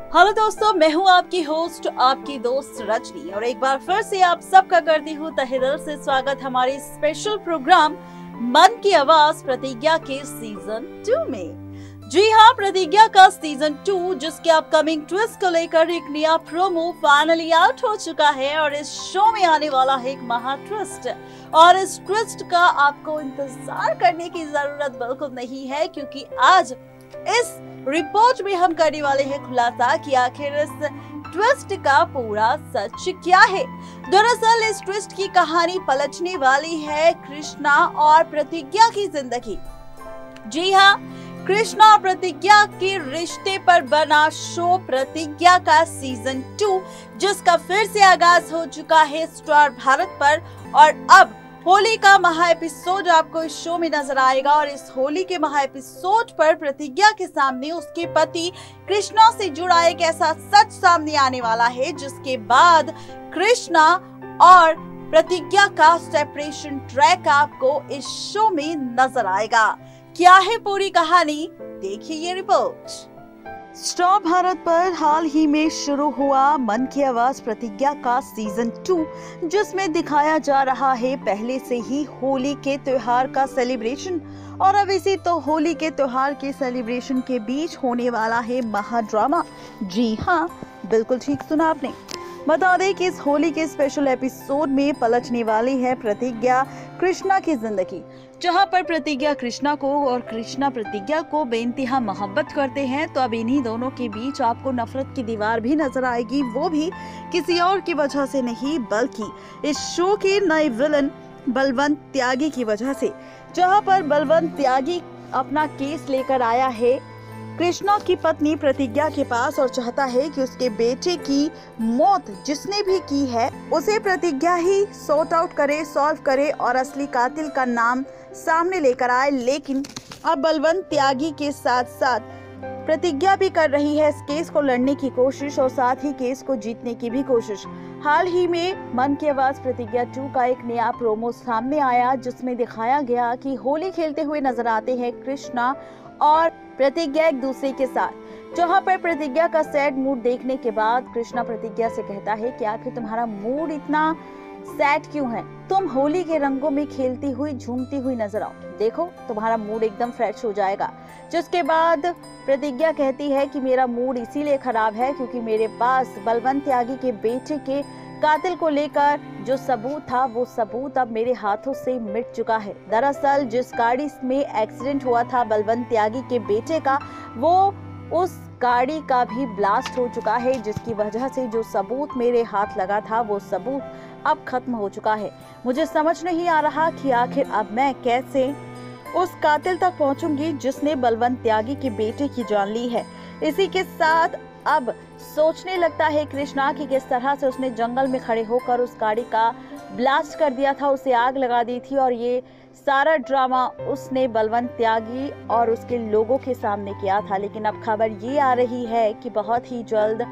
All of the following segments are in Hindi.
हेलो दोस्तों, मैं हूं आपकी होस्ट, आपकी दोस्त रजनी, और एक बार फिर से आप सबका करती हूं तहे दिल से स्वागत हमारे स्पेशल प्रोग्राम मन की आवाज प्रतिज्ञा के सीजन 2 में। जी हाँ, प्रतिज्ञा का सीजन 2 जिसके अपकमिंग ट्विस्ट को लेकर एक नया प्रोमो फाइनली आउट हो चुका है और इस शो में आने वाला है एक महा ट्विस्ट। और इस ट्विस्ट का आपको इंतजार करने की जरूरत बिल्कुल नहीं है, क्योंकि आज इस रिपोर्ट में हम करने वाले हैं खुलासा कि आखिर इस ट्विस्ट का पूरा सच क्या है। दरअसल इस ट्विस्ट की कहानी पलटने वाली है कृष्णा और प्रतिज्ञा की जिंदगी। जी हाँ, कृष्णा और प्रतिज्ञा के रिश्ते पर बना शो प्रतिज्ञा का सीजन 2 जिसका फिर से आगाज हो चुका है स्टार भारत पर। और अब होली का महा एपिसोड आपको इस शो में नजर आएगा और इस होली के महा एपिसोड पर प्रतिज्ञा के सामने उसके पति कृष्णा से जुड़ा एक ऐसा सच सामने आने वाला है जिसके बाद कृष्णा और प्रतिज्ञा का सेपरेशन ट्रैक आपको इस शो में नजर आएगा। क्या है पूरी कहानी, देखिए ये रिपोर्ट। स्टार भारत पर हाल ही में शुरू हुआ मन की आवाज प्रतिज्ञा का सीजन 2 जिसमें दिखाया जा रहा है पहले से ही होली के त्योहार का सेलिब्रेशन। और अब इसी तो होली के त्योहार के सेलिब्रेशन के बीच होने वाला है महा ड्रामा। जी हाँ, बिल्कुल ठीक सुना आपने। बता दें कि इस होली के स्पेशल एपिसोड में पलटने वाली है प्रतिज्ञा कृष्णा की जिंदगी, जहां पर प्रतिज्ञा कृष्णा को और कृष्णा प्रतिज्ञा को बेइंतहा मोहब्बत करते हैं। तो अब इन्हीं दोनों के बीच आपको नफरत की दीवार भी नजर आएगी, वो भी किसी और की वजह से नहीं बल्कि इस शो के नए विलन बलवंत त्यागी की वजह से। जहां पर बलवंत त्यागी अपना केस लेकर आया है कृष्णा की पत्नी प्रतिज्ञा के पास और चाहता है कि उसके बेटे की मौत जिसने भी की है उसे प्रतिज्ञा ही सॉर्ट आउट करे, सॉल्व करे और असली कातिल का नाम सामने लेकर आए। लेकिन अब बलवंत त्यागी के साथ साथ प्रतिज्ञा भी कर रही है इस केस को लड़ने की कोशिश और साथ ही केस को जीतने की भी कोशिश। हाल ही में मन की आवाज प्रतिज्ञा 2 का एक नया प्रोमो सामने आया जिसमें दिखाया गया कि होली खेलते हुए नजर आते हैं कृष्णा और प्रतिज्ञा एक दूसरे के साथ। जहां पर प्रतिज्ञा का सैड मूड देखने के बाद कृष्णा प्रतिज्ञा से कहता है कि आखिर तुम्हारा मूड इतना सैड क्यों है, तुम होली के रंगों में खेलती हुई झूमती हुई नजर आओ, देखो तुम्हारा मूड एकदम फ्रेश हो जाएगा। जिसके बाद प्रतिज्ञा कहती है कि मेरा मूड इसीलिए खराब है क्योंकि मेरे पास बलवंत त्यागी के बेटे के कातिल को लेकर जो सबूत था वो सबूत अब मेरे हाथों से मिट चुका है। दरअसल जिस गाड़ी में एक्सीडेंट हुआ था बलवंत त्यागी के बेटे का, वो उस गाड़ी का भी ब्लास्ट हो चुका है, जिसकी वजह से जो सबूत मेरे हाथ लगा था वो सबूत अब खत्म हो चुका है। मुझे समझ नहीं आ रहा कि आखिर अब मैं कैसे उस कातिल तक पहुंचूंगी जिसने बलवंत त्यागी के बेटे की जान ली है। इसी के साथ अब सोचने लगता है कृष्णा कि किस तरह से उसने जंगल में खड़े होकर उस गाड़ी का ब्लास्ट कर दिया था, उसे आग लगा दी थी और ये सारा ड्रामा उसने बलवंत त्यागी और उसके लोगों के सामने किया था। लेकिन अब खबर ये आ रही है कि बहुत ही जल्द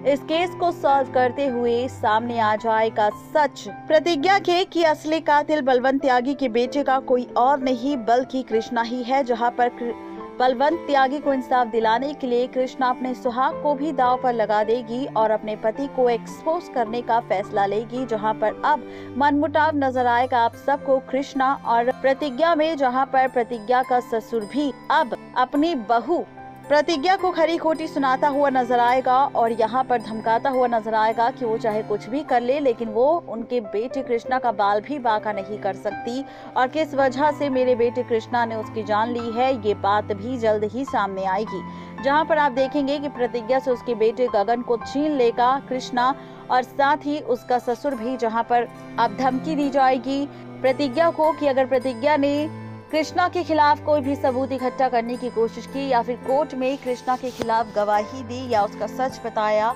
इस केस को सॉल्व करते हुए सामने आ जाएगा सच प्रतिज्ञा के कि असली कातिल बलवंत त्यागी के बेटे का कोई और नहीं बल्कि कृष्णा ही है। जहां पर बलवंत त्यागी को इंसाफ दिलाने के लिए कृष्णा अपने सुहाग को भी दांव पर लगा देगी और अपने पति को एक्सपोज करने का फैसला लेगी। जहां पर अब मनमुटाव नजर आएगा आप सबको कृष्णा और प्रतिज्ञा में, जहां पर प्रतिज्ञा का ससुर भी अब अपनी बहू प्रतिज्ञा को खरी खोटी सुनाता हुआ नजर आएगा और यहाँ पर धमकाता हुआ नजर आएगा कि वो चाहे कुछ भी कर ले लेकिन वो उनके बेटे कृष्णा का बाल भी बांका नहीं कर सकती और किस वजह से मेरे बेटे कृष्णा ने उसकी जान ली है, ये बात भी जल्द ही सामने आएगी। जहाँ पर आप देखेंगे कि प्रतिज्ञा से उसके बेटे गगन को छीन लेगा कृष्णा और साथ ही उसका ससुर भी, जहाँ पर अब धमकी दी जाएगी प्रतिज्ञा को कि अगर प्रतिज्ञा ने कृष्णा के खिलाफ कोई भी सबूत इकट्ठा करने की कोशिश की या फिर कोर्ट में कृष्णा के खिलाफ गवाही दी या उसका सच बताया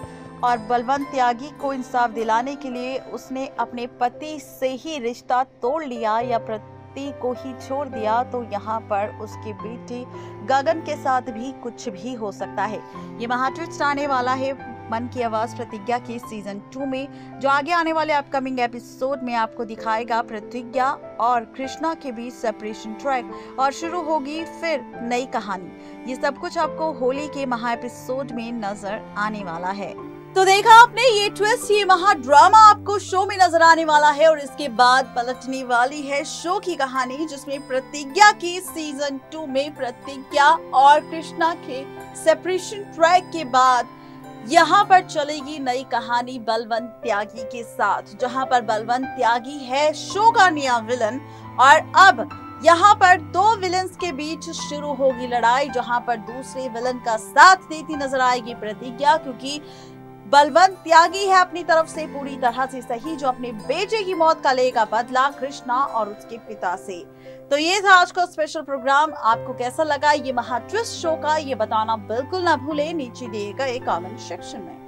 और बलवंत त्यागी को इंसाफ दिलाने के लिए उसने अपने पति से ही रिश्ता तोड़ लिया या पति को ही छोड़ दिया, तो यहाँ पर उसके बेटे गगन के साथ भी कुछ भी हो सकता है। ये महा ट्विस्ट आने वाला है मन की आवाज प्रतिज्ञा के सीजन 2 में, जो आगे आने वाले अपकमिंग एपिसोड में आपको दिखाएगा प्रतिज्ञा और कृष्णा के बीच सेपरेशन ट्रैक और शुरू होगी फिर नई कहानी। ये सब कुछ आपको होली के महा एपिसोड में नजर आने वाला है। तो देखा आपने, ये ट्विस्ट, ये महा ड्रामा आपको शो में नजर आने वाला है और इसके बाद पलटने वाली है शो की कहानी, जिसमें प्रतिज्ञा के सीजन 2 में प्रतिज्ञा और कृष्णा के सेपरेशन ट्रैक के बाद यहाँ पर चलेगी नई कहानी बलवंत त्यागी के साथ, जहाँ पर बलवंत त्यागी है शो का नया विलन। और अब यहाँ पर दो विलन्स के बीच शुरू होगी लड़ाई, जहाँ पर दूसरे विलन का साथ देती नजर आएगी प्रतिज्ञा, क्योंकि बलवंत त्यागी है अपनी तरफ से पूरी तरह से सही, जो अपने बेटे की मौत का लेगा बदला कृष्णा और उसके पिता से। तो ये था आज का स्पेशल प्रोग्राम। आपको कैसा लगा ये महा ट्विस्ट शो का, ये बताना बिल्कुल ना भूले नीचे दिए गए कमेंट सेक्शन में।